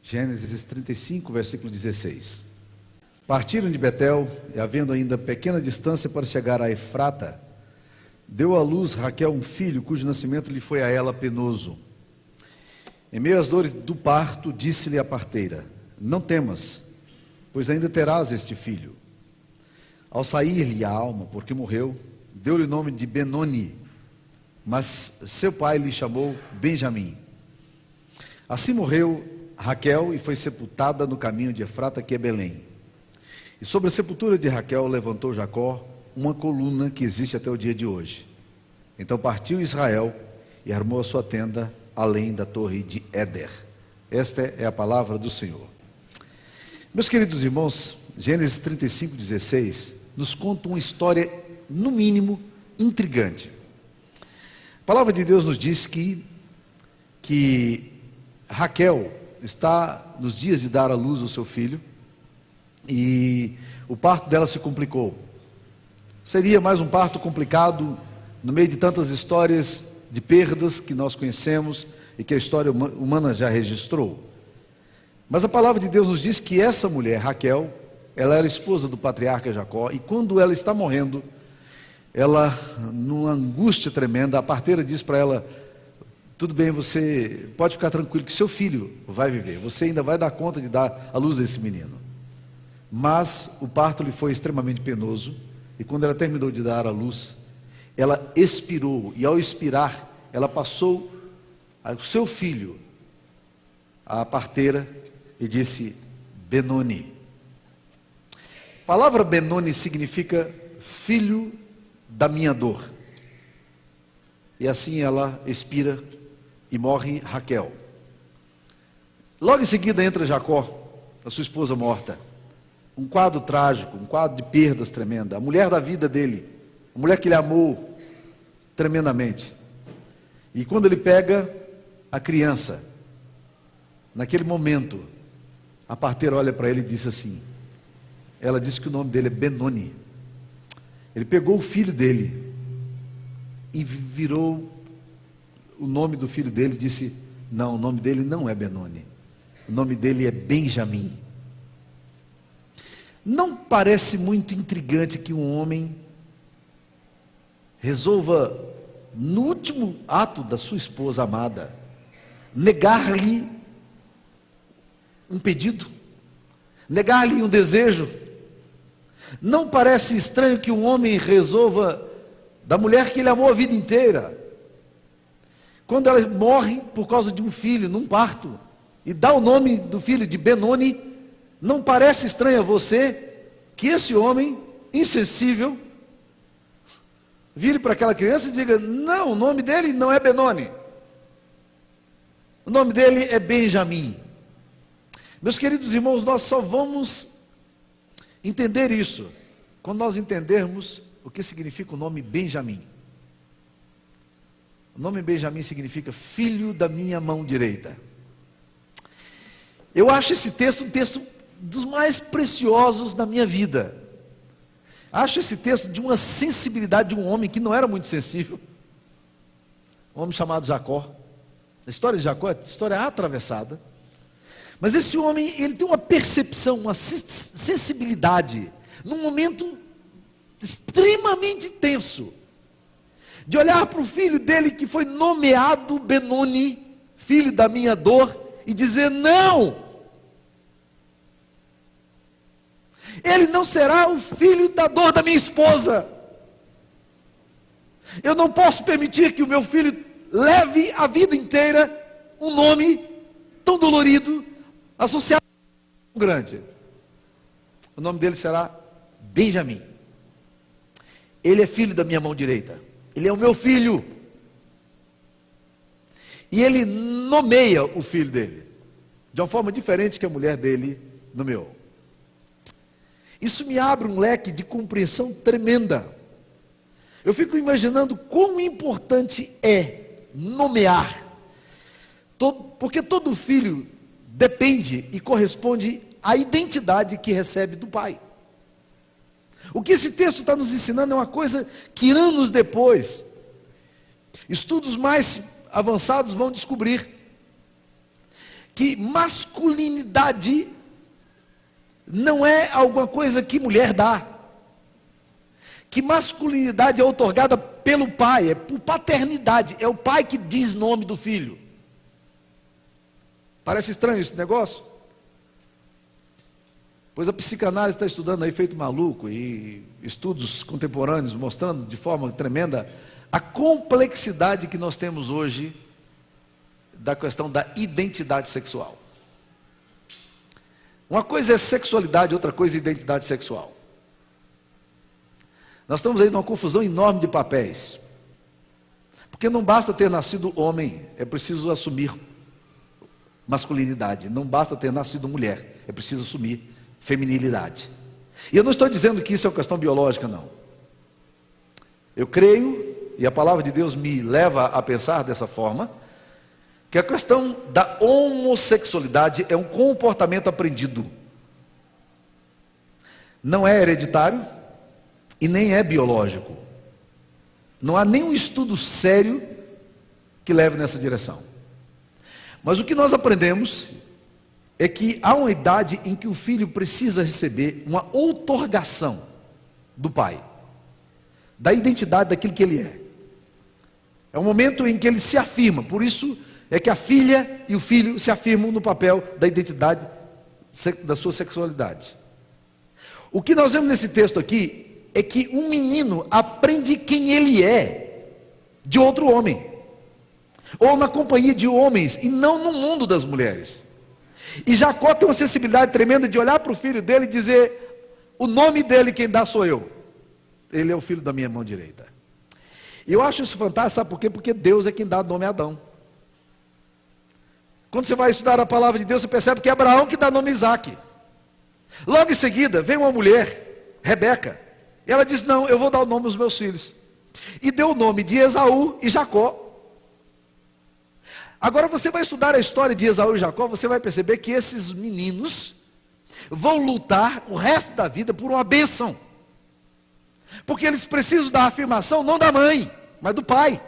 Gênesis 35, versículo 16. Partiram de Betel, e havendo ainda pequena distância para chegar a Efrata, deu à luz Raquel um filho, cujo nascimento lhe foi a ela penoso. Em meio às dores do parto, disse-lhe a parteira: não temas, pois ainda terás este filho. Ao sair-lhe a alma, porque morreu, deu-lhe o nome de Benoni, mas seu pai lhe chamou Benjamim. Assim morreu Raquel e foi sepultada no caminho de Efrata, que é Belém. E sobre a sepultura de Raquel levantou Jacó uma coluna que existe até o dia de hoje. Então partiu Israel e armou a sua tenda além da torre de Éder. Esta é a palavra do Senhor. Meus queridos irmãos, Gênesis 35, 16 nos conta uma história, no mínimo, intrigante. A palavra de Deus nos diz que Raquel está nos dias de dar à luz ao seu filho, e o parto dela se complicou. Seria mais um parto complicado no meio de tantas histórias de perdas que nós conhecemos e que a história humana já registrou. Mas a palavra de Deus nos diz que essa mulher, Raquel, ela era esposa do patriarca Jacó, e quando ela está morrendo, ela, numa angústia tremenda, a parteira diz para ela: tudo bem, você pode ficar tranquilo que seu filho vai viver, você ainda vai dar conta de dar à luz a esse menino. Mas o parto lhe foi extremamente penoso, e quando ela terminou de dar à luz, ela expirou, e ao expirar, ela passou o seu filho à parteira e disse: Benoni. A palavra Benoni significa filho da minha dor. E assim ela expira e morre Raquel. Logo em seguida entra Jacó, a sua esposa morta. Um quadro trágico, um quadro de perdas tremenda. A mulher da vida dele, a mulher que ele amou tremendamente. E quando ele pega a criança, naquele momento, a parteira olha para ele e diz assim, ela disse que o nome dele é Benoni. Ele pegou o filho dele e virou o nome do filho dele e disse: não, o nome dele não é Benoni, o nome dele é Benjamim. Não parece muito intrigante que um homem resolva, no último ato da sua esposa amada, negar-lhe um pedido, negar-lhe um desejo? Não parece estranho que um homem resolva, da mulher que ele amou a vida inteira, quando ela morre por causa de um filho, num parto, e dá o nome do filho de Benoni, não parece estranho a você que esse homem insensível vire para aquela criança e diga: não, o nome dele não é Benoni, o nome dele é Benjamim. Meus queridos irmãos, nós só vamos entender isso quando nós entendermos o que significa o nome Benjamim. O nome Benjamim significa filho da minha mão direita. Eu acho esse texto um texto dos mais preciosos da minha vida. Acho esse texto de uma sensibilidade de um homem que não era muito sensível, um homem chamado Jacó. A história de Jacó é uma história atravessada, mas esse homem, ele tem uma percepção, uma sensibilidade, num momento extremamente tenso, de olhar para o filho dele que foi nomeado Benoni, filho da minha dor, e dizer: não, ele não será o filho da dor da minha esposa. Eu não posso permitir que o meu filho leve a vida inteira um nome tão dolorido, associado a um grande. O nome dele será Benjamim. Ele é filho da minha mão direita, ele é o meu filho. E ele nomeia o filho dele de uma forma diferente que a mulher dele nomeou. Isso me abre um leque de compreensão tremenda. Eu fico imaginando quão importante é nomear, porque todo filho depende e corresponde à identidade que recebe do pai. O que esse texto está nos ensinando é uma coisa que anos depois, estudos mais avançados vão descobrir, que masculinidade não é alguma coisa que mulher dá, que masculinidade é outorgada pelo pai, é por paternidade, é o pai que diz nome do filho. Parece estranho esse negócio? Pois a psicanálise está estudando aí feito maluco, e estudos contemporâneos mostrando de forma tremenda a complexidade que nós temos hoje da questão da identidade sexual. Uma coisa é sexualidade, outra coisa é identidade sexual. Nós estamos aí numa confusão enorme de papéis. Porque não basta ter nascido homem, é preciso assumir masculinidade. Não basta ter nascido mulher, é preciso assumir feminilidade. E eu não estou dizendo que isso é uma questão biológica, não. Eu creio, e a palavra de Deus me leva a pensar dessa forma, que a questão da homossexualidade é um comportamento aprendido. Não é hereditário e nem é biológico. Não há nenhum estudo sério que leve nessa direção. Mas o que nós aprendemos é que há uma idade em que o filho precisa receber uma outorgação do pai, da identidade daquilo que ele é. É um momento em que ele se afirma. Por isso é que a filha e o filho se afirmam no papel da identidade da sua sexualidade. O que nós vemos nesse texto aqui é que um menino aprende quem ele é de outro homem, ou na companhia de homens, e não no mundo das mulheres. E Jacó tem uma sensibilidade tremenda de olhar para o filho dele e dizer: o nome dele quem dá sou eu, ele é o filho da minha mão direita. E eu acho isso fantástico, sabe por quê? Porque Deus é quem dá o nome a Adão. Quando você vai estudar a palavra de Deus, você percebe que é Abraão que dá nome a Isaac. Logo em seguida, vem uma mulher, Rebeca, e ela diz: não, eu vou dar o nome aos meus filhos. E deu o nome de Esaú e Jacó. Agora você vai estudar a história de Esaú e Jacó, você vai perceber que esses meninos vão lutar o resto da vida por uma bênção. Porque eles precisam da afirmação não da mãe, mas do pai.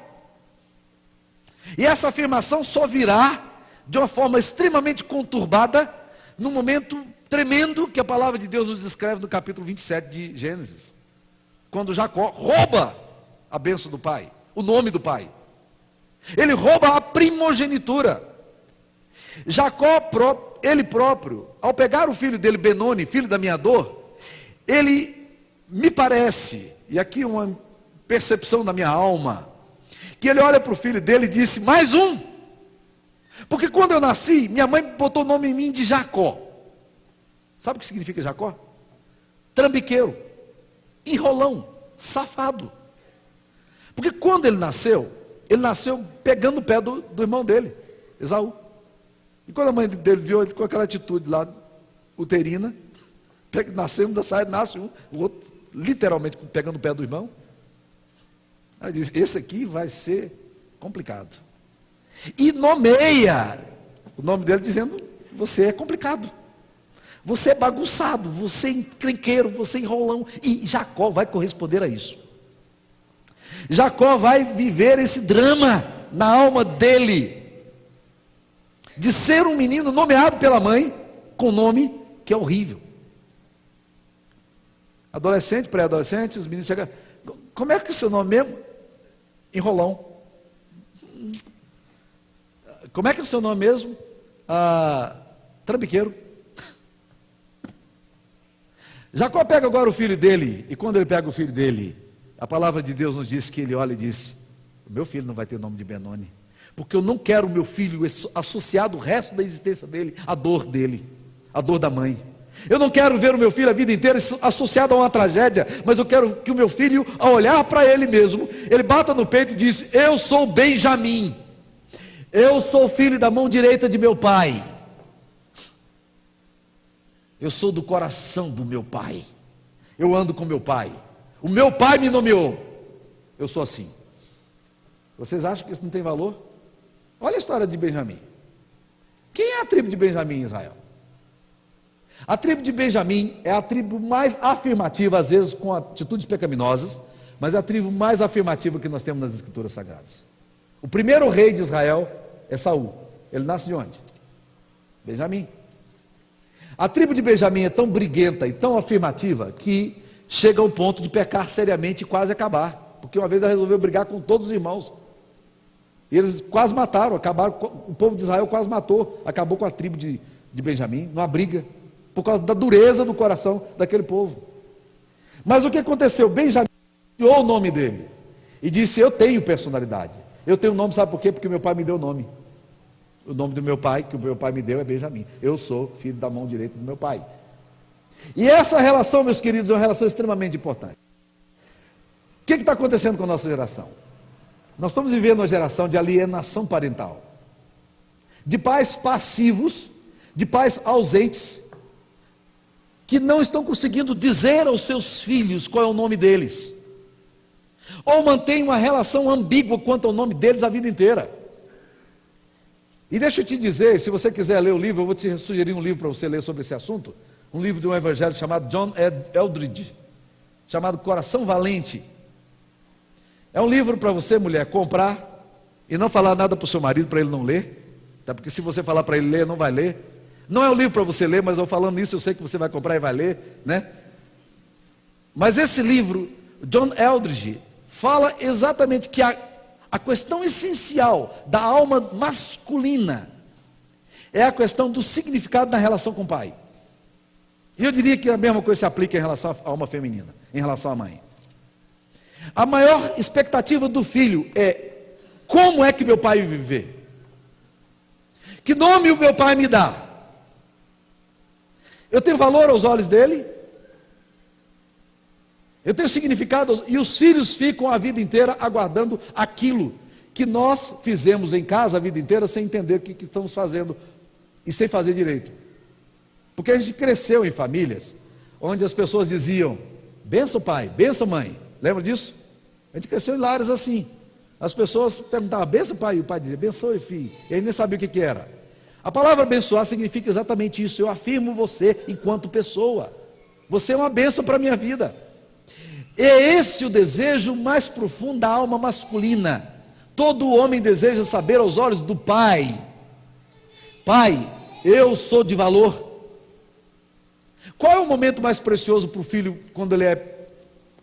E essa afirmação só virá de uma forma extremamente conturbada, num momento tremendo que a palavra de Deus nos descreve no capítulo 27 de Gênesis. Quando Jacó rouba a bênção do pai, o nome do pai. Ele rouba a primogenitura. Jacó, ele próprio, ao pegar o filho dele, Benoni, filho da minha dor, ele me parece, e aqui uma percepção da minha alma, que ele olha para o filho dele e disse: mais um. Porque quando eu nasci, minha mãe botou o nome em mim de Jacó. Sabe o que significa Jacó? Trambiqueiro, enrolão, safado. Porque quando ele nasceu pegando o pé do irmão dele, Esaú. E quando a mãe dele viu ele com aquela atitude lá, uterina, nasce um, o outro literalmente pegando o pé do irmão. Ela diz: esse aqui vai ser complicado. E nomeia o nome dele dizendo: você é complicado, você é bagunçado, você é encrenqueiro, você é enrolão. E Jacó vai corresponder a isso. Jacó vai viver esse drama na alma dele, de ser um menino nomeado pela mãe com nome que é horrível. Adolescente, pré-adolescente, os meninos chegam: como é que é o seu nome mesmo? Enrolão. Como é que é o seu nome mesmo? Trambiqueiro. Jacó pega agora o filho dele, e quando ele pega o filho dele, a palavra de Deus nos diz que ele olha e diz: meu filho não vai ter o nome de Benoni, porque eu não quero o meu filho associado o resto da existência dele, a dor dele, a dor da mãe. Eu não quero ver o meu filho a vida inteira associado a uma tragédia, mas eu quero que o meu filho, ao olhar para ele mesmo, ele bata no peito e diz: eu sou Benjamim, eu sou filho da mão direita de meu pai, eu sou do coração do meu pai, eu ando com meu pai, o meu pai me nomeou, eu sou assim. Vocês acham que isso não tem valor? Olha a história de Benjamim. Quem é a tribo de Benjamim em Israel? A tribo de Benjamim é a tribo mais afirmativa, às vezes com atitudes pecaminosas, mas é a tribo mais afirmativa que nós temos nas Escrituras Sagradas. O primeiro rei de Israel é Saul. Ele nasce de onde? Benjamim. A tribo de Benjamim é tão briguenta e tão afirmativa que chega ao ponto de pecar seriamente e quase acabar. Porque uma vez ela resolveu brigar com todos os irmãos. E eles quase mataram, acabaram, o povo de Israel quase matou, acabou com a tribo de Benjamim, numa briga, por causa da dureza do coração daquele povo. Mas o que aconteceu? Benjamim tirou o nome dele e disse: eu tenho personalidade. Eu tenho nome, sabe por quê? Porque meu pai me deu o nome. O nome do meu pai, que o meu pai me deu, é Benjamim. Eu sou filho da mão direita do meu pai. E essa relação, meus queridos, é uma relação extremamente importante. O que está acontecendo com a nossa geração? Nós estamos vivendo uma geração de alienação parental, de pais passivos, de pais ausentes, que não estão conseguindo dizer aos seus filhos qual é o nome deles, ou mantêm uma relação ambígua quanto ao nome deles a vida inteira. E deixa eu te dizer, se você quiser ler o livro, eu vou te sugerir um livro para você ler sobre esse assunto, um livro de um evangélico chamado John Eldredge, chamado Coração Valente. É um livro para você, mulher, comprar e não falar nada para o seu marido para ele não ler, tá? Porque se você falar para ele ler, não vai ler. Não é um livro para você ler, mas eu falando isso, eu sei que você vai comprar e vai ler, né? Mas esse livro, John Eldredge, fala exatamente que a questão essencial da alma masculina é a questão do significado da relação com o pai. E eu diria que a mesma coisa se aplica em relação à alma feminina, em relação à mãe. A maior expectativa do filho é: como é que meu pai vai viver? Que nome o meu pai me dá? Eu tenho valor aos olhos dele? Eu tenho significado? E os filhos ficam a vida inteira aguardando aquilo que nós fizemos em casa a vida inteira sem entender o que estamos fazendo e sem fazer direito. Porque a gente cresceu em famílias onde as pessoas diziam: benção pai, benção mãe. Lembra disso? A gente cresceu em lares assim. As pessoas perguntavam: benção pai, e o pai dizia: bençoe filho. E aí nem sabia o que era. A palavra abençoar significa exatamente isso. Eu afirmo você enquanto pessoa. Você é uma bênção para a minha vida. É esse o desejo mais profundo da alma masculina. Todo homem deseja saber aos olhos do pai: pai, eu sou de valor. Qual é o momento mais precioso para o filho quando ele é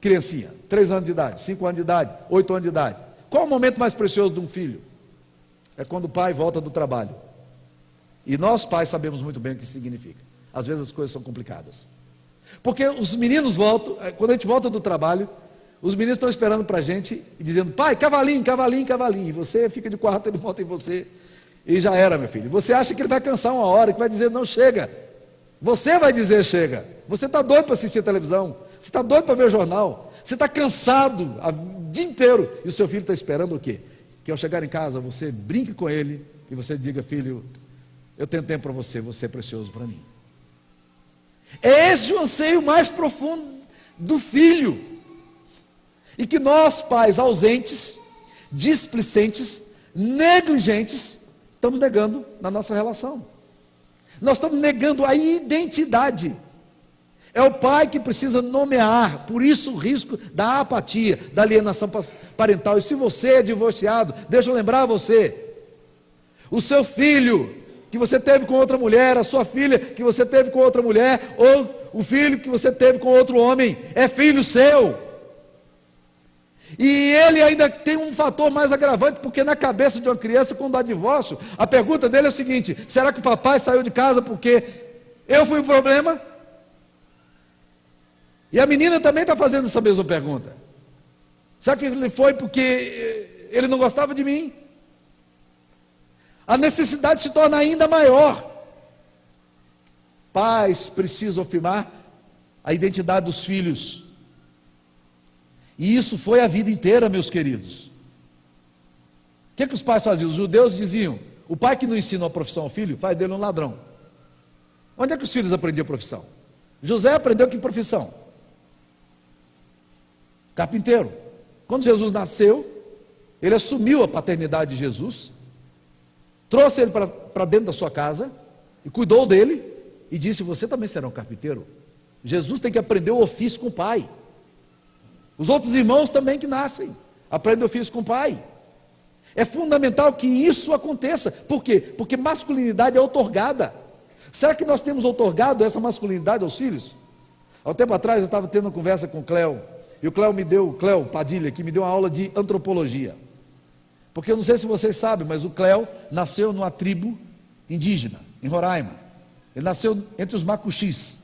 criancinha? 3 anos de idade, 5 anos de idade, 8 anos de idade. Qual é o momento mais precioso de um filho? É quando o pai volta do trabalho. E nós pais sabemos muito bem o que isso significa. Às vezes as coisas são complicadas. Porque os meninos voltam, quando a gente volta do trabalho, os meninos estão esperando para a gente e dizendo: pai, cavalinho, cavalinho, cavalinho. E você fica de quarto, ele monta em você. E já era, meu filho. Você acha que ele vai cansar uma hora, que vai dizer: não, chega. Você vai dizer: chega. Você está doido para assistir a televisão. Você está doido para ver o jornal. Você está cansado o dia inteiro. E o seu filho está esperando o quê? Que ao chegar em casa, você brinque com ele e você diga: filho, eu tenho tempo para você, você é precioso para mim. É esse o anseio mais profundo do filho. E que nós, pais ausentes, displicentes, negligentes, estamos negando na nossa relação. Nós estamos negando a identidade. É o pai que precisa nomear, por isso o risco da apatia, da alienação parental. E se você é divorciado, deixa eu lembrar você: o seu filho que você teve com outra mulher, a sua filha que você teve com outra mulher, ou o filho que você teve com outro homem, é filho seu. E ele ainda tem um fator mais agravante, porque na cabeça de uma criança, quando há divórcio, a pergunta dele é o seguinte: será que o papai saiu de casa porque eu fui o problema? E a menina também está fazendo essa mesma pergunta: será que ele foi porque ele não gostava de mim? A necessidade se torna ainda maior. Pais precisam afirmar a identidade dos filhos. E isso foi a vida inteira, meus queridos. O que os pais faziam? Os judeus diziam: o pai que não ensina uma profissão ao filho, faz dele um ladrão. Onde é que os filhos aprendiam a profissão? José aprendeu que profissão? Carpinteiro. Quando Jesus nasceu, ele assumiu a paternidade de Jesus, trouxe ele para dentro da sua casa e cuidou dele e disse: você também será um carpinteiro. Jesus tem que aprender o ofício com o pai. Os outros irmãos também que nascem aprendem o ofício com o pai. É fundamental que isso aconteça. Por quê? Porque masculinidade é outorgada. Será que nós temos outorgado essa masculinidade aos filhos? Há um tempo atrás eu estava tendo uma conversa com o Cléo, e o Cléo Padilha, que me deu uma aula de antropologia. Porque eu não sei se vocês sabem, mas o Cléo nasceu numa tribo indígena, em Roraima. Ele nasceu entre os macuxis,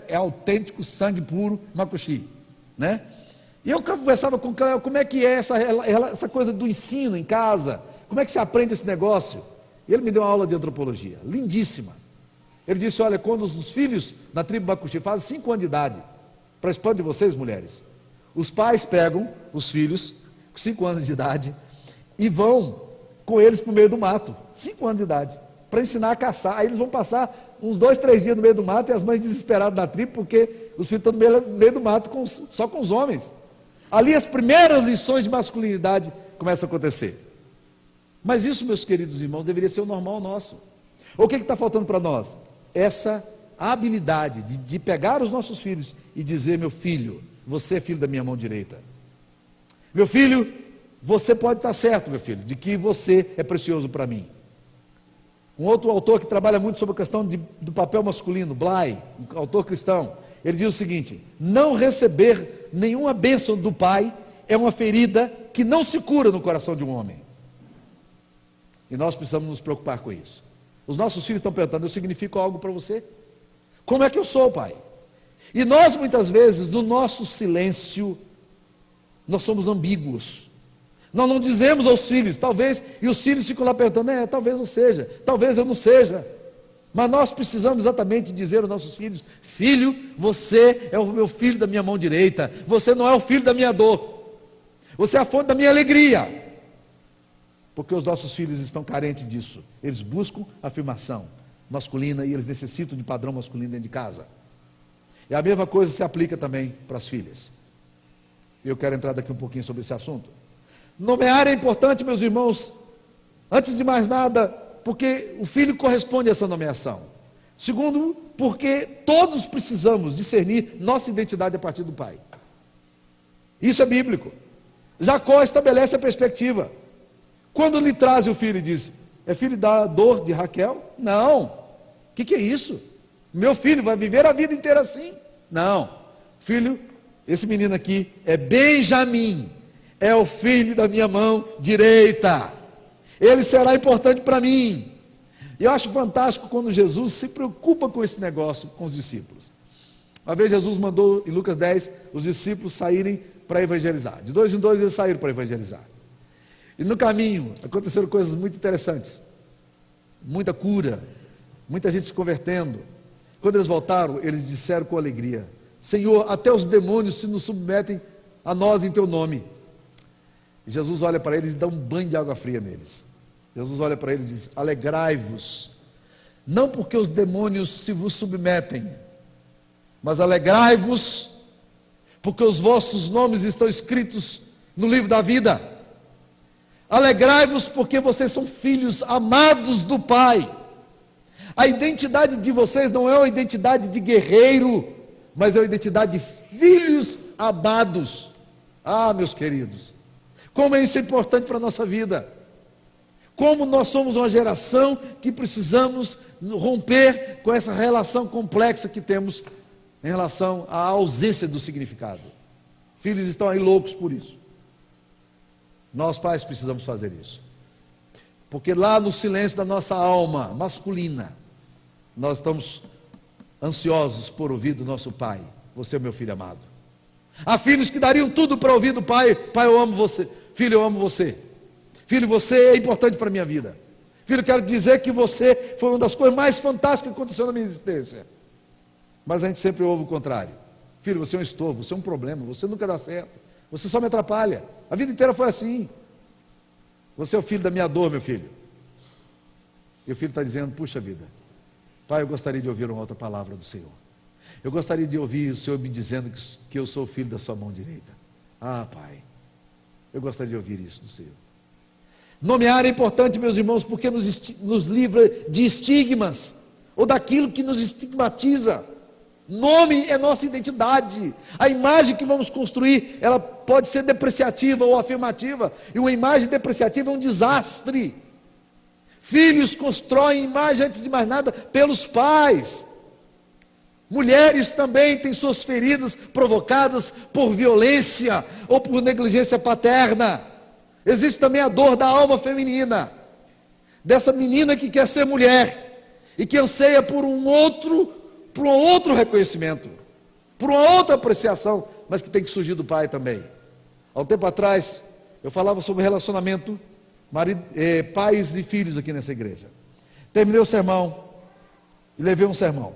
é autêntico, sangue puro macuxi, né? E eu conversava com o Cléo, como é que é essa coisa do ensino em casa, como é que se aprende esse negócio? E ele me deu uma aula de antropologia, lindíssima. Ele disse, olha, quando os filhos na tribo macuxi fazem 5 anos de idade, para espanto de vocês, mulheres, os pais pegam os filhos com 5 anos de idade e vão com eles para o meio do mato, 5 anos de idade, para ensinar a caçar. Aí eles vão passar uns 2, 3 dias no meio do mato, e as mães desesperadas da tribo, porque os filhos estão no meio do mato só com os homens. Ali as primeiras lições de masculinidade começam a acontecer. Mas isso, meus queridos irmãos, deveria ser o normal nosso. O que está faltando para nós? Essa habilidade de pegar os nossos filhos e dizer, meu filho, você é filho da minha mão direita. Meu filho, você pode estar certo, meu filho, de que você é precioso para mim. Um outro autor que trabalha muito sobre a questão do papel masculino, Blay, um autor cristão, ele diz o seguinte: não receber nenhuma bênção do pai é uma ferida que não se cura no coração de um homem. E nós precisamos nos preocupar com isso. Os nossos filhos estão perguntando, eu significo algo para você? Como é que eu sou, pai? E nós muitas vezes, no nosso silêncio, nós somos ambíguos. Nós não dizemos aos filhos, talvez, e os filhos ficam lá perguntando, talvez eu seja, talvez eu não seja. Mas nós precisamos exatamente dizer aos nossos filhos, filho, você é o meu filho da minha mão direita, você não é o filho da minha dor, você é a fonte da minha alegria. Porque os nossos filhos estão carentes disso, eles buscam afirmação masculina e eles necessitam de padrão masculino dentro de casa. E a mesma coisa se aplica também para as filhas. Eu quero entrar daqui um pouquinho sobre esse assunto. Nomear é importante, meus irmãos, antes de mais nada, porque o filho corresponde a essa nomeação. Segundo, porque todos precisamos discernir nossa identidade a partir do pai. Isso é bíblico. Jacó estabelece a perspectiva. Quando lhe traz o filho e diz, é filho da dor de Raquel? Não. O que é isso? Meu filho vai viver a vida inteira assim? Não. Filho, esse menino aqui é Benjamim. É o filho da minha mão direita, ele será importante para mim. E eu acho fantástico quando Jesus se preocupa com esse negócio com os discípulos. Uma vez Jesus mandou em Lucas 10 os discípulos saírem para evangelizar, de 2 em 2 eles saíram para evangelizar, e no caminho aconteceram coisas muito interessantes, muita cura, muita gente se convertendo. Quando eles voltaram, eles disseram com alegria, Senhor, até os demônios se nos submetem a nós em teu nome. E Jesus olha para eles e dá um banho de água fria neles. Jesus olha para eles e diz, alegrai-vos, não porque os demônios se vos submetem, mas alegrai-vos, porque os vossos nomes estão escritos no livro da vida. Alegrai-vos porque vocês são filhos amados do Pai. A identidade de vocês não é uma identidade de guerreiro, mas é uma identidade de filhos amados. Ah, meus queridos, como isso é importante para a nossa vida. Como nós somos uma geração que precisamos romper com essa relação complexa que temos em relação à ausência do significado. Filhos estão aí loucos por isso. Nós pais precisamos fazer isso. Porque lá no silêncio da nossa alma masculina, nós estamos ansiosos por ouvir do nosso pai, você é o meu filho amado. Há filhos que dariam tudo para ouvir do pai, pai eu amo você, filho eu amo você. Filho, você é importante para a minha vida. Filho, quero dizer que você foi uma das coisas mais fantásticas que aconteceu na minha existência. Mas a gente sempre ouve o contrário. Filho, você é um estorvo, você é um problema, você nunca dá certo, você só me atrapalha. A vida inteira foi assim. Você é o filho da minha dor, meu filho. E o filho está dizendo, puxa vida, pai, eu gostaria de ouvir uma outra palavra do Senhor. Eu gostaria de ouvir o Senhor me dizendo que eu sou o filho da sua mão direita. Ah, pai, eu gostaria de ouvir isso do Senhor. Nomear é importante, meus irmãos, porque nos livra de estigmas, ou daquilo que nos estigmatiza. Nome é nossa identidade. A imagem que vamos construir, ela pode ser depreciativa ou afirmativa, e uma imagem depreciativa é um desastre. Filhos constroem imagem, antes de mais nada, pelos pais. Mulheres também têm suas feridas provocadas por violência ou por negligência paterna. Existe também a dor da alma feminina, dessa menina que quer ser mulher e que anseia por um outro reconhecimento, por uma outra apreciação, mas que tem que surgir do pai também. Há um tempo atrás, eu falava sobre relacionamento pais e filhos aqui nessa igreja. Terminei o sermão e levei um sermão.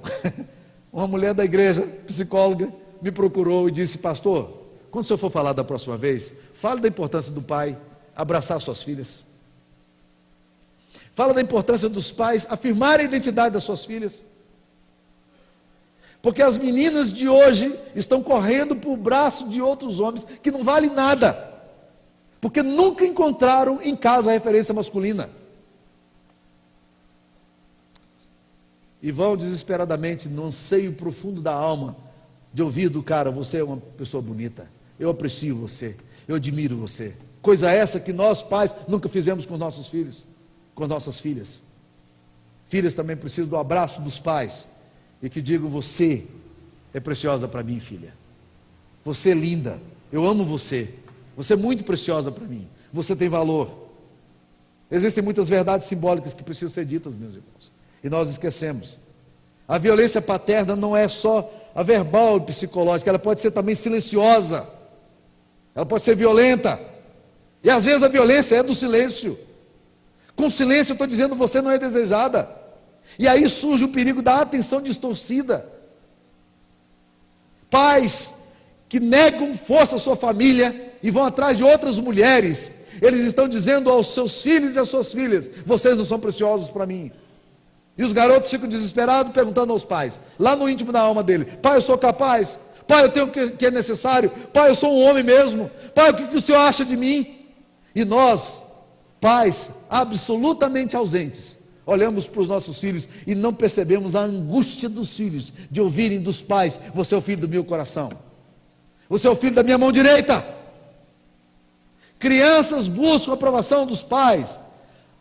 Uma mulher da igreja, psicóloga, me procurou e disse: pastor, quando o senhor for falar da próxima vez, fale da importância do pai abraçar suas filhas. Fala da importância dos pais afirmarem a identidade das suas filhas. Porque as meninas de hoje estão correndo por braço de outros homens que não valem nada, porque nunca encontraram em casa a referência masculina. E vão desesperadamente no anseio profundo da alma de ouvir do cara: você é uma pessoa bonita, eu aprecio você, eu admiro você. Coisa essa que nós pais nunca fizemos com nossos filhos, com nossas filhas. Filhas também precisam do abraço dos pais e que digam: você é preciosa para mim, filha, você é linda, eu amo você, você é muito preciosa para mim, você tem valor. Existem muitas verdades simbólicas que precisam ser ditas, meus irmãos, e nós esquecemos. A violência paterna não é só a verbal e psicológica, ela pode ser também silenciosa, ela pode ser violenta, e às vezes a violência é do silêncio. Com silêncio eu estou dizendo: você não é desejada, e aí surge o perigo da atenção distorcida. Pais que negam força à sua família e vão atrás de outras mulheres, eles estão dizendo aos seus filhos e às suas filhas: vocês não são preciosos para mim. E os garotos ficam desesperados, perguntando aos pais, lá no íntimo da alma dele: pai, eu sou capaz, pai, eu tenho o que é necessário, pai, eu sou um homem mesmo, pai, o que o senhor acha de mim? E nós, pais absolutamente ausentes, olhamos para os nossos filhos e não percebemos a angústia dos filhos de ouvirem dos pais: você é o filho do meu coração, você é o filho da minha mão direita. Crianças buscam a aprovação dos pais.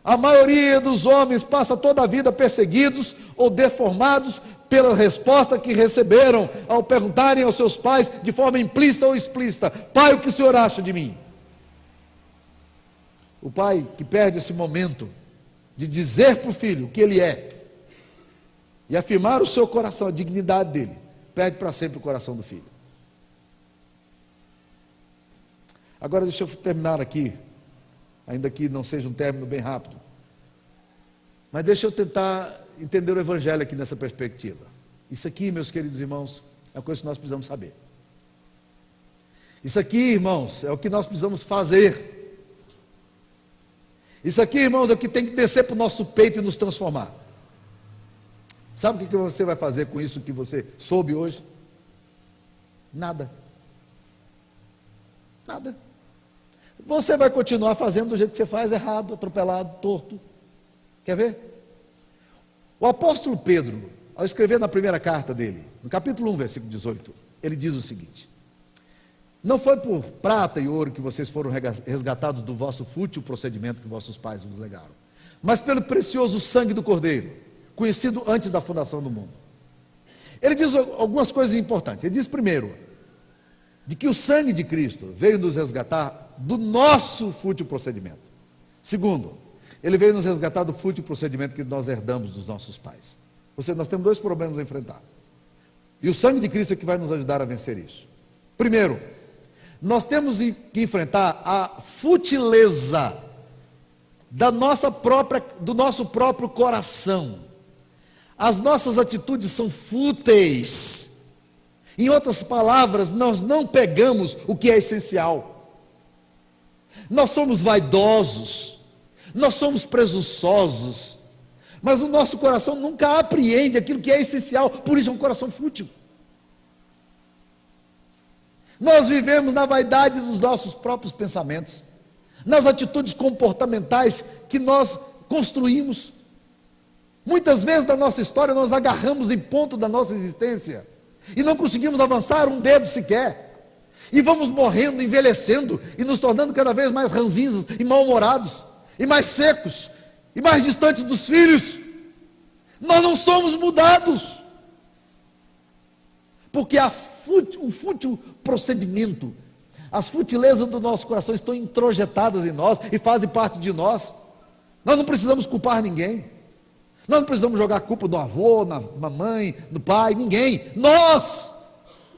A maioria dos homens passa toda a vida perseguidos ou deformados pela resposta que receberam ao perguntarem aos seus pais, de forma implícita ou explícita: pai, o que o senhor acha de mim? O pai que perde esse momento de dizer para o filho o que ele é e afirmar o seu coração, a dignidade dele, perde para sempre o coração do filho. Agora deixa eu terminar aqui, ainda que não seja um término bem rápido, mas deixa eu tentar entender o Evangelho aqui nessa perspectiva. Isso aqui, meus queridos irmãos, é a coisa que nós precisamos saber. Isso aqui, irmãos, é o que nós precisamos fazer. Isso aqui, irmãos, é o que tem que descer para o nosso peito e nos transformar. Sabe o que você vai fazer com isso que você soube hoje? Nada. Nada. Você vai continuar fazendo do jeito que você faz, errado, atropelado, torto. Quer ver? O apóstolo Pedro, ao escrever na primeira carta dele, no capítulo 1, versículo 18, ele diz o seguinte: não foi por prata e ouro que vocês foram resgatados do vosso fútil procedimento que vossos pais vos legaram, mas pelo precioso sangue do Cordeiro, conhecido antes da fundação do mundo. Ele diz algumas coisas importantes. Ele diz, primeiro, de que o sangue de Cristo veio nos resgatar do nosso fútil procedimento. Segundo, ele veio nos resgatar do fútil procedimento que nós herdamos dos nossos pais. Ou seja, nós temos dois problemas a enfrentar, e o sangue de Cristo é que vai nos ajudar a vencer isso. Primeiro, nós temos que enfrentar a futileza do nosso próprio coração. As nossas atitudes são fúteis. Em outras palavras, nós não pegamos o que é essencial. Nós somos vaidosos, nós somos presunçosos, mas o nosso coração nunca apreende aquilo que é essencial, por isso é um coração fútil. Nós vivemos na vaidade dos nossos próprios pensamentos, nas atitudes comportamentais que nós construímos. Muitas vezes na nossa história nós agarramos em ponto da nossa existência e não conseguimos avançar um dedo sequer, e vamos morrendo, envelhecendo e nos tornando cada vez mais ranzinhos e mal-humorados e mais secos e mais distante dos filhos. Nós não somos mudados, porque o fútil procedimento, as futilezas do nosso coração estão introjetadas em nós e fazem parte de nós. Nós não precisamos culpar ninguém, nós não precisamos jogar a culpa do avô, na mãe, no pai, ninguém. Nós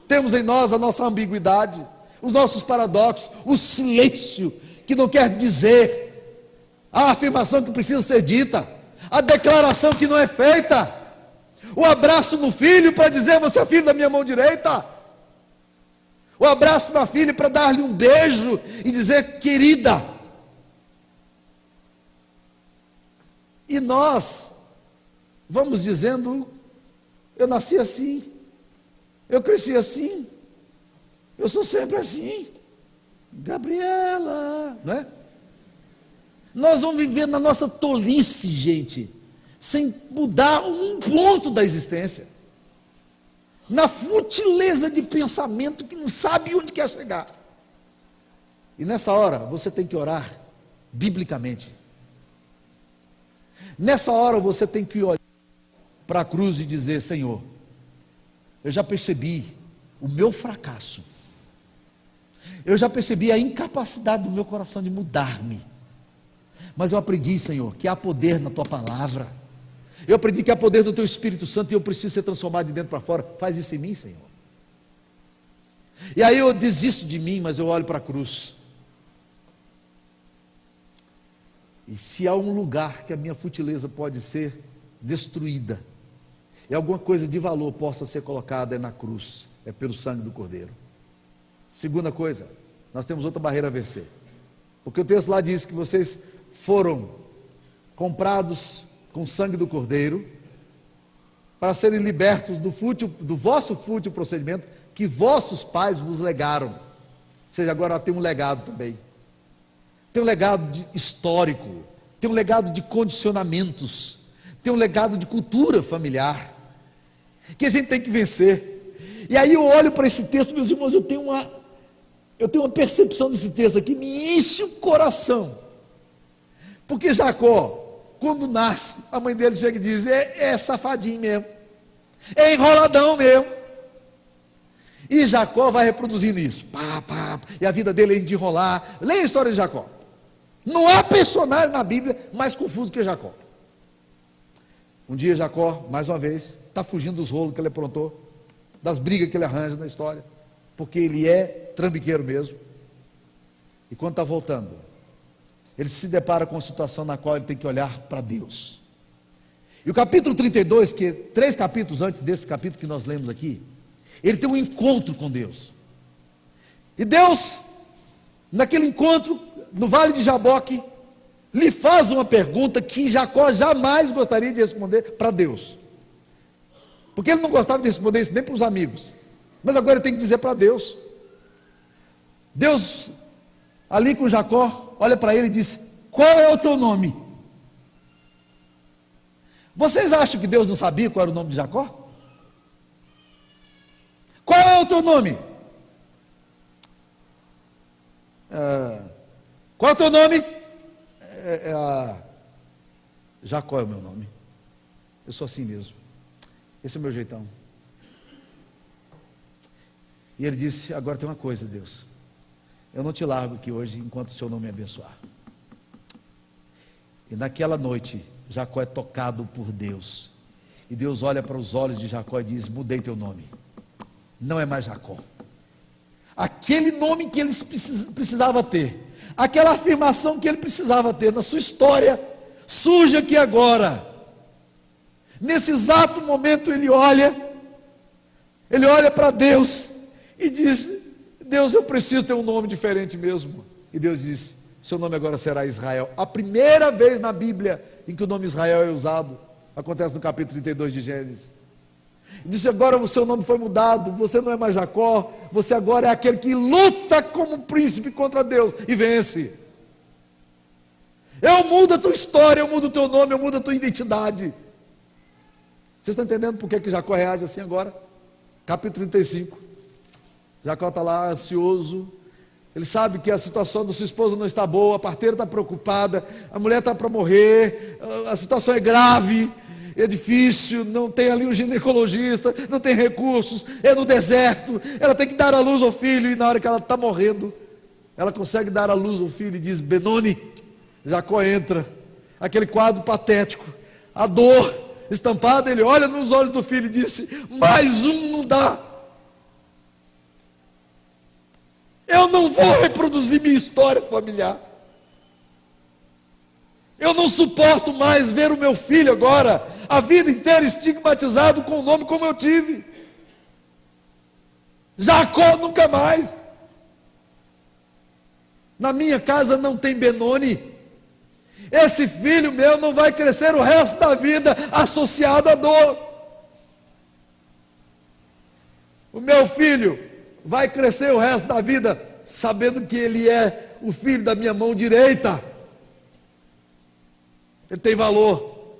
temos em nós a nossa ambiguidade, os nossos paradoxos, o silêncio que não quer dizer, a afirmação que precisa ser dita, a declaração que não é feita, o abraço no filho para dizer: você é filho da minha mão direita, o abraço na filha para dar-lhe um beijo e dizer: querida. E nós vamos dizendo: eu nasci assim, eu cresci assim, eu sou sempre assim, Gabriela, não é? Nós vamos viver na nossa tolice, gente, sem mudar um ponto da existência, na futileza de pensamento que não sabe onde quer chegar. E nessa hora você tem que orar biblicamente. Nessa hora você tem que olhar para a cruz e dizer: Senhor, eu já percebi o meu fracasso, eu já percebi a incapacidade do meu coração de mudar-me, mas eu aprendi, Senhor, que há poder na Tua palavra, eu aprendi que há poder no Teu Espírito Santo e eu preciso ser transformado de dentro para fora. Faz isso em mim, Senhor. E aí eu desisto de mim, mas eu olho para a cruz. E se há um lugar que a minha futileza pode ser destruída, e alguma coisa de valor possa ser colocada, é na cruz, é pelo sangue do Cordeiro. Segunda coisa, nós temos outra barreira a vencer, porque o texto lá diz que vocês foram comprados com sangue do Cordeiro, para serem libertos do vosso fútil procedimento, que vossos pais vos legaram. Ou seja, agora tem um legado também, tem um legado histórico, tem um legado de condicionamentos, tem um legado de cultura familiar, que a gente tem que vencer. E aí eu olho para esse texto, meus irmãos, eu tenho uma percepção desse texto aqui, me enche o coração, porque Jacó, quando nasce, a mãe dele chega e diz: é safadinho mesmo, é enroladão mesmo. E Jacó vai reproduzindo isso, e a vida dele é de enrolar. Leia a história de Jacó. Não há personagem na Bíblia mais confuso que Jacó. Um dia Jacó, mais uma vez, está fugindo dos rolos que ele aprontou, das brigas que ele arranja na história, porque ele é trambiqueiro mesmo. E quando está voltando, ele se depara com uma situação na qual ele tem que olhar para Deus. E o capítulo 32, que é 3 capítulos antes desse capítulo que nós lemos aqui, ele tem um encontro com Deus. E Deus, naquele encontro, no vale de Jaboque, lhe faz uma pergunta que Jacó jamais gostaria de responder para Deus, porque ele não gostava de responder isso nem para os amigos, mas agora ele tem que dizer para Deus. Deus, ali com Jacó, olha para ele e diz: qual é o teu nome? Vocês acham que Deus não sabia qual era o nome de Jacó? Qual é o teu nome? Qual é o teu nome? Jacó é o meu nome. Eu sou assim mesmo. Esse é o meu jeitão. E ele disse: agora tem uma coisa, Deus, eu não te largo aqui hoje enquanto o Senhor não me abençoar. E naquela noite Jacó é tocado por Deus, e Deus olha para os olhos de Jacó e diz: mudei teu nome, não é mais Jacó. Aquele nome que ele precisava ter, aquela afirmação que ele precisava ter na sua história, surge aqui agora. Nesse exato momento ele olha para Deus e diz: Deus, eu preciso ter um nome diferente mesmo. E Deus diz: seu nome agora será Israel. A primeira vez na Bíblia em que o nome Israel é usado, acontece no capítulo 32 de Gênesis. Disse: agora o seu nome foi mudado, você não é mais Jacó, você agora é aquele que luta como príncipe contra Deus e vence. Eu mudo a tua história, eu mudo o teu nome, eu mudo a tua identidade. Vocês estão entendendo por que Jacó reage assim agora? Capítulo 35. Jacó está lá ansioso, Ele sabe que a situação da sua esposa não está boa, a parteira está preocupada, a mulher está para morrer, a situação é grave, é difícil, não tem ali um ginecologista, não tem recursos, é no deserto, ela tem que dar à luz ao filho, e na hora que ela está morrendo, ela consegue dar à luz ao filho e diz: Benoni. Jacó entra, aquele quadro patético, a dor estampada, ele olha nos olhos do filho e disse: mais um não dá. Eu não vou reproduzir minha história familiar. Eu não suporto mais ver o meu filho agora, a vida inteira estigmatizado com o nome como eu tive. Jacó nunca mais. Na minha casa não tem Benoni. Esse filho meu não vai crescer o resto da vida associado à dor. O meu filho vai crescer o resto da vida sabendo que ele é o filho da minha mão direita. Ele tem valor.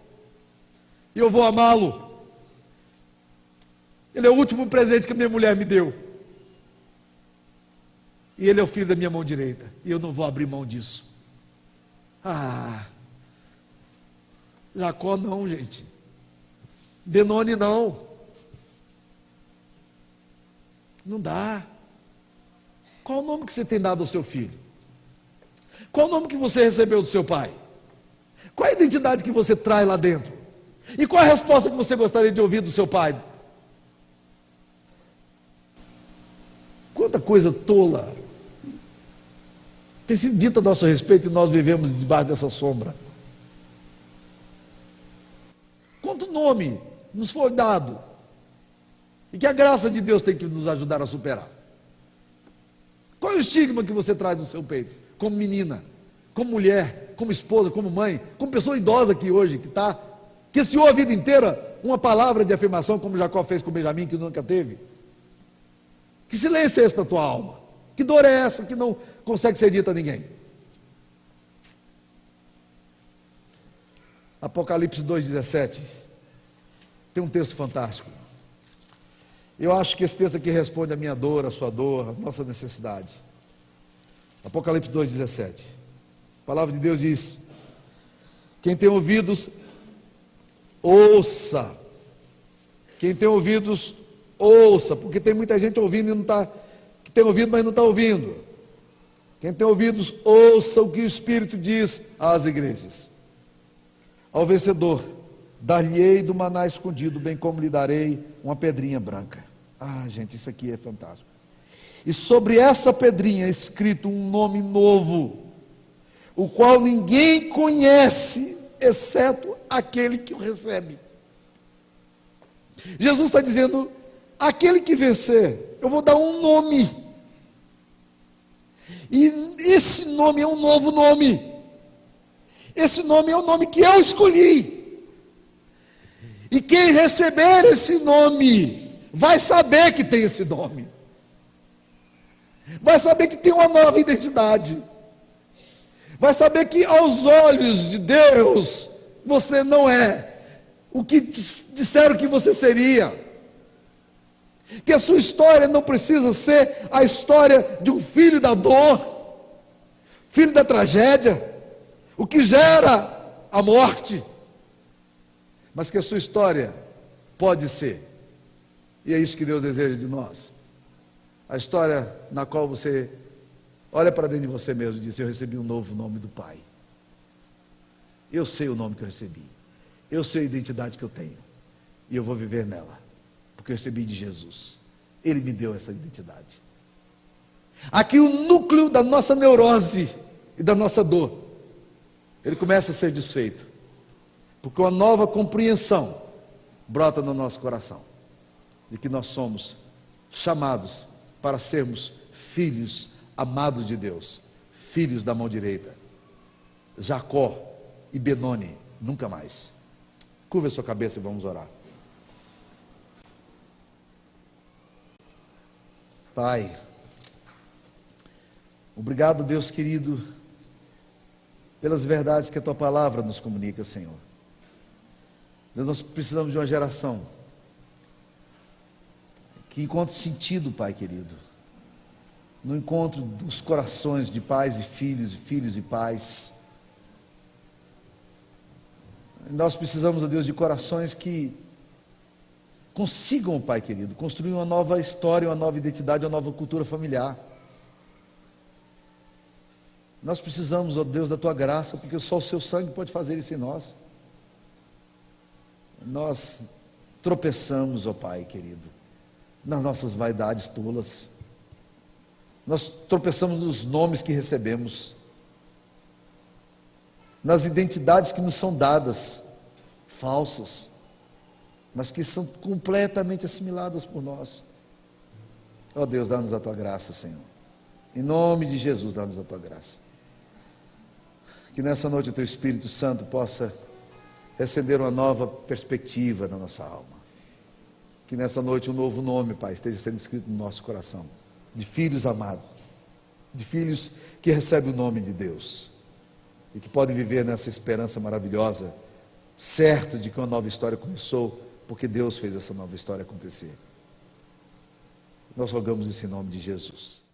E eu vou amá-lo. Ele é o último presente que a minha mulher me deu. E ele é o filho da minha mão direita. E eu não vou abrir mão disso. Jacó não, gente. Benoni não. Não dá. Qual o nome que você tem dado ao seu filho? Qual o nome que você recebeu do seu pai? Qual a identidade que você traz lá dentro? E qual a resposta que você gostaria de ouvir do seu pai? Quanta coisa tola tem sido dita a nosso respeito e nós vivemos debaixo dessa sombra. Quanto nome nos foi dado e que a graça de Deus tem que nos ajudar a superar. Qual é o estigma que você traz no seu peito? Como menina, como mulher, como esposa, como mãe, como pessoa idosa aqui hoje, que ansiou a vida inteira uma palavra de afirmação, como Jacó fez com Benjamim, que nunca teve. Que silêncio é esse da tua alma? Que dor é essa que não consegue ser dita a ninguém? Apocalipse 2,17 tem um texto fantástico. Eu acho que esse texto aqui responde à minha dor, à sua dor, à nossa necessidade. Apocalipse 2,17. A palavra de Deus diz: quem tem ouvidos, ouça. Quem tem ouvidos, ouça, porque tem muita gente ouvindo e não está, que tem ouvido, mas não está ouvindo. Quem tem ouvidos, ouça o que o Espírito diz às igrejas. Ao vencedor, dar-lhe-ei do maná escondido, bem como lhe darei uma pedrinha branca. Gente, isso aqui é fantástico. E sobre essa pedrinha é escrito um nome novo, o qual ninguém conhece, exceto aquele que o recebe. Jesus está dizendo: aquele que vencer, eu vou dar um nome. E esse nome é um novo nome. Esse nome é o nome que eu escolhi. E quem receber esse nome vai saber que tem esse nome. Vai saber que tem uma nova identidade. Vai saber que aos olhos de Deus você não é o que disseram que você seria. Que a sua história não precisa ser a história de um filho da dor, filho da tragédia, o que gera a morte, mas que a sua história pode ser, e é isso que Deus deseja de nós, a história na qual você olha para dentro de você mesmo e diz: eu recebi um novo nome do Pai, eu sei o nome que eu recebi, eu sei a identidade que eu tenho, e eu vou viver nela, porque eu recebi de Jesus, Ele me deu essa identidade. Aqui o núcleo da nossa neurose e da nossa dor, ele começa a ser desfeito, porque uma nova compreensão brota no nosso coração, de que nós somos chamados para sermos filhos amados de Deus, filhos da mão direita. Jacó e Benoni, nunca mais. Curva a sua cabeça e vamos orar. Pai, obrigado, Deus querido, pelas verdades que a Tua Palavra nos comunica, Senhor. Deus, nós precisamos de uma geração que encontre sentido, Pai querido, no encontro dos corações de pais e filhos e pais. Nós precisamos, ó Deus, de corações que consigam, Pai querido, construir uma nova história, uma nova identidade, uma nova cultura familiar. Nós precisamos, ó Deus, da Tua graça, porque só o Seu sangue pode fazer isso em nós. Nós tropeçamos, ó Pai querido, nas nossas vaidades tolas. Nós tropeçamos nos nomes que recebemos, nas identidades que nos são dadas, falsas, mas que são completamente assimiladas por nós. Ó Deus, dá-nos a Tua graça, Senhor. Em nome de Jesus, dá-nos a Tua graça. Que nessa noite o Teu Espírito Santo possa recender uma nova perspectiva na nossa alma. Que nessa noite um novo nome, Pai, esteja sendo escrito no nosso coração, de filhos amados, de filhos que recebem o nome de Deus e que podem viver nessa esperança maravilhosa, certo de que uma nova história começou, porque Deus fez essa nova história acontecer. Nós rogamos isso em nome de Jesus.